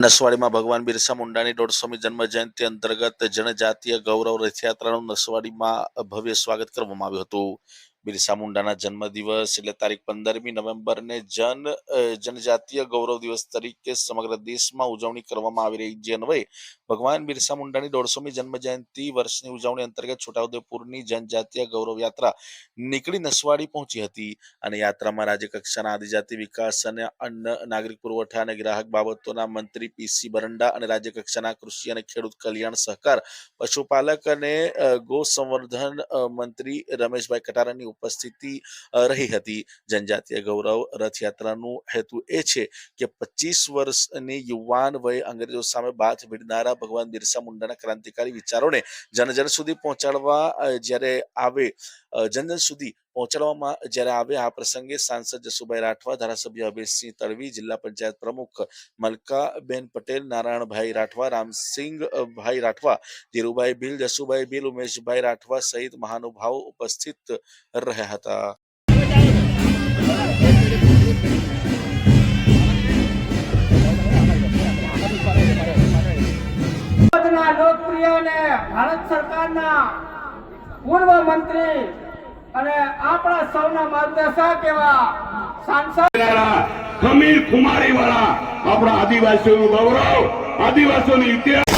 નસવાડીમાં ભગવાન બિરસા મુંડાની 150મી જન્મ જયંતિ અંતર્ગત જનજાતીય ગૌરવ રથયાત્રાનું નસવાડીમાં ભવ્ય સ્વાગત કરવામાં આવ્યું હતું। બિરસા મુંડાના જન્મદિવસ એટલે તારીખ 15મી નવેમ્બરને જનજાતીય ગૌરવ દિવસ તરીકે સમગ્ર દેશમાં ઉજવણી કરવામાં આવી રહી છે। અન્વયે ભગવાન બિરસા મુંડાની 150મી જન્મ જયંતિ વર્ષની ઉજવણી અંતર્ગત છોટાઉદેપુરની જનજાતીય ગૌરવ યાત્રા નીકળી નસવાડી પહોંચી હતી અને યાત્રામાં રાજ્ય કક્ષાના આદિજાતિ વિકાસ અને અન્ન નાગરિક પુરવઠા અને ગ્રાહક બાબતોના મંત્રી પીસી બરંડા અને રાજ્ય કક્ષાના કૃષિ અને ખેડૂત કલ્યાણ સહકાર પશુપાલક અને ગો સંવર્ધન મંત્રી રમેશભાઈ કટારાની ઉપસ્થિતિ રહી હતી। જનજાતીય ગૌરવ રથયાત્રાનો હેતુ એ છે કે 25 વર્ષની યુવાન વય અંગ્રેજો સામે બાથ ભીડનારા ભગવાન બિરસા મુંડાના ક્રાંતિકારી વિચારોને જન સુધી પહોંચાડવા જ્યારે આવે આ પ્રસંગે સાંસદ જસુભાઈ રાઠવા, ધારાસભ્ય અભયસિંહ તડવી, જિલ્લા પંચાયત પ્રમુખ મલકાબેન પટેલ, નારાયણભાઈ રાઠવા, રામસિંગભાઈ રાઠવા, ધીરુભાઈ ભીલ, જસુભાઈ ભીલ, ઉમેશભાઈ રાઠવા સહિત મહાનુભાવો ઉપસ્થિત રહ્યા હતા। લોકપ્રિય અને ભારત સરકારના પૂર્વ મંત્રી અને આપણા સૌના માર્ગદર્શક એવા સાંસદ ખમીર ખુમારી વાળા આપણા આદિવાસીઓનું ગૌરવ, આદિવાસીઓનો ઇતિહાસ।